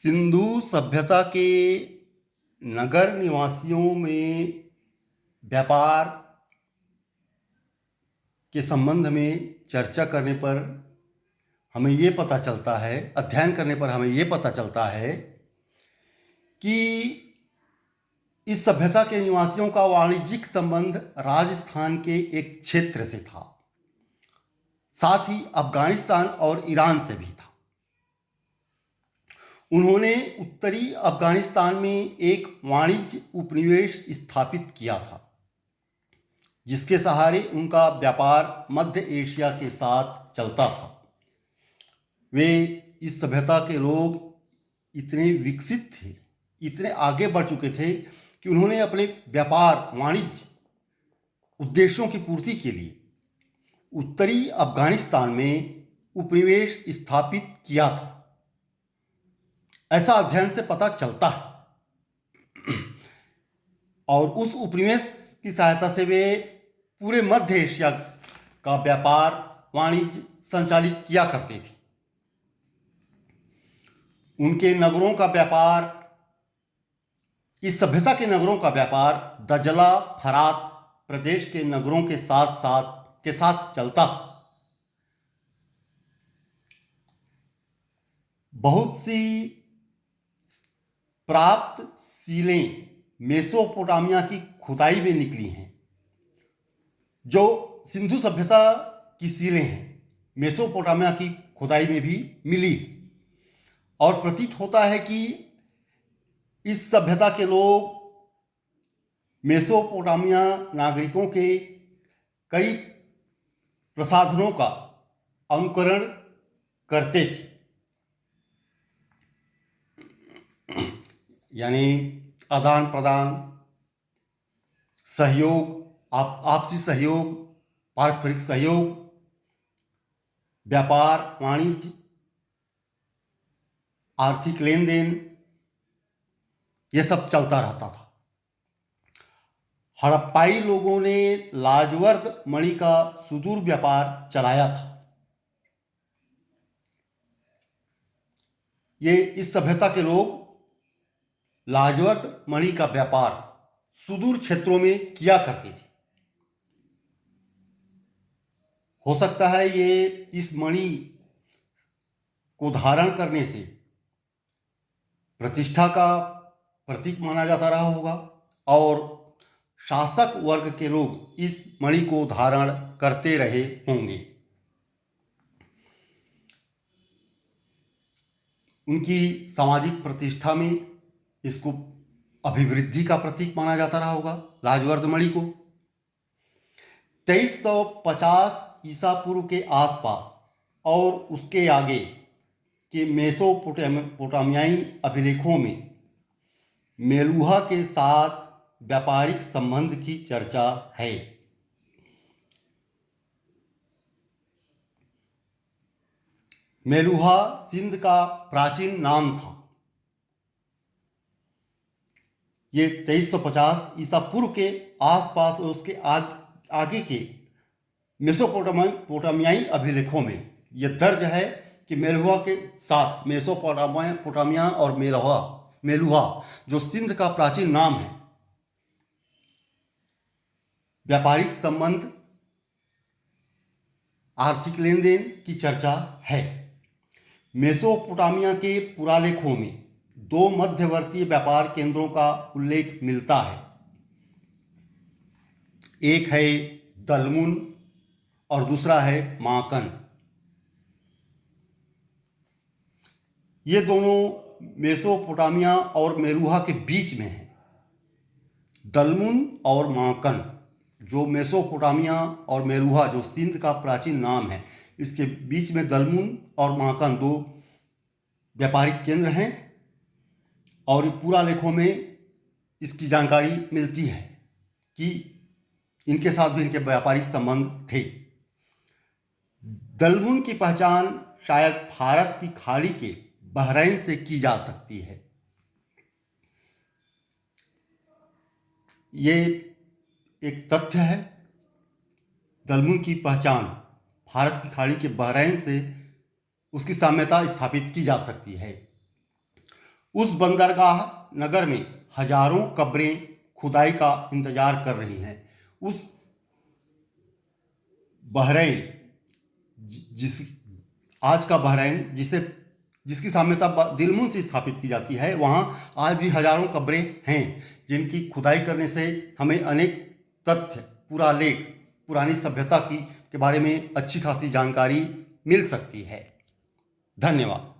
सिंधु सभ्यता के नगर निवासियों में व्यापार के संबंध में चर्चा करने पर हमें ये पता चलता है, अध्ययन करने पर हमें ये पता चलता है कि इस सभ्यता के निवासियों का वाणिज्यिक संबंध राजस्थान के एक क्षेत्र से था, साथ ही अफगानिस्तान और ईरान से भी था। उन्होंने उत्तरी अफगानिस्तान में एक वाणिज्य उपनिवेश स्थापित किया था, जिसके सहारे उनका व्यापार मध्य एशिया के साथ चलता था। वे इस सभ्यता के लोग इतने विकसित थे, इतने आगे बढ़ चुके थे कि उन्होंने अपने व्यापार वाणिज्य उद्देश्यों की पूर्ति के लिए उत्तरी अफगानिस्तान में उपनिवेश स्थापित किया था। ऐसा अध्ययन से पता चलता है। और उस उपनिवेश की सहायता से वे पूरे मध्य एशिया का व्यापार वाणिज्य संचालित किया करते थे। उनके नगरों का व्यापार, इस सभ्यता के नगरों का व्यापार दजला फरात प्रदेश के नगरों के साथ चलता था। बहुत सी प्राप्त सीलें मेसोपोटामिया की खुदाई में निकली हैं। जो सिंधु सभ्यता की सीलें हैं, मेसोपोटामिया की खुदाई में भी मिली और प्रतीत होता है कि इस सभ्यता के लोग मेसोपोटामिया नागरिकों के कई प्रसाधनों का अनुकरण करते थे, यानी आदान प्रदान, सहयोग, आपसी सहयोग, पारस्परिक सहयोग, व्यापार वाणिज्य, आर्थिक लेन देन, ये सब चलता रहता था। हड़प्पाई लोगों ने लाजवर्द मणि का सुदूर व्यापार चलाया था। ये इस सभ्यता के लोग लाजवर्द मणि का व्यापार सुदूर क्षेत्रों में किया करते थे। हो सकता है ये इस मणि को धारण करने से प्रतिष्ठा का प्रतीक माना जाता रहा होगा और शासक वर्ग के लोग इस मणि को धारण करते रहे होंगे। उनकी सामाजिक प्रतिष्ठा में इसको अभिवृद्धि का प्रतीक माना जाता रहा होगा, लाजवर्द मणि को। 2350 ईसा पूर्व के आसपास और उसके आगे के मेसोपोटामियाई अभिलेखों में मेलुहा के साथ व्यापारिक संबंध की चर्चा है। मेलुहा सिंध का प्राचीन नाम था। ये 2350 ईसा पूर्व के आसपास और उसके आगे के मेसोपोटामियाई अभिलेखों में यह दर्ज है कि मेलुहा के साथ मेसोपोटामिया और मेलुहा जो सिंध का प्राचीन नाम है, व्यापारिक संबंध, आर्थिक लेन देन की चर्चा है। मेसोपोटामिया के पुरालेखों में 2 मध्यवर्ती व्यापार केंद्रों का उल्लेख मिलता है। एक है दलमुन और दूसरा है माकन। ये दोनों मेसोपोटामिया और मेलुहा के बीच में हैं। दलमुन और माकन, जो मेसोपोटामिया और मेलुहा जो सिंध का प्राचीन नाम है, इसके बीच में दलमुन और माकन 2 व्यापारिक केंद्र हैं और पुरालेखों में इसकी जानकारी मिलती है कि इनके साथ भी इनके व्यापारिक संबंध थे। दलमुन की पहचान शायद फारस की खाड़ी के बहरैन से की जा सकती है। ये एक तथ्य है। दलमुन की पहचान फारस की खाड़ी के बहरैन से उसकी साम्यता स्थापित की जा सकती है। उस बंदरगाह नगर में हजारों कब्रें खुदाई का इंतजार कर रही हैं। उस बहरैन जिस आज का बहरैन जिसकी साम्यता दिलमुन से स्थापित की जाती है, वहाँ आज भी हजारों कब्रें हैं जिनकी खुदाई करने से हमें अनेक तथ्य, पूरा लेख, पुरानी सभ्यता के बारे में अच्छी खासी जानकारी मिल सकती है। धन्यवाद।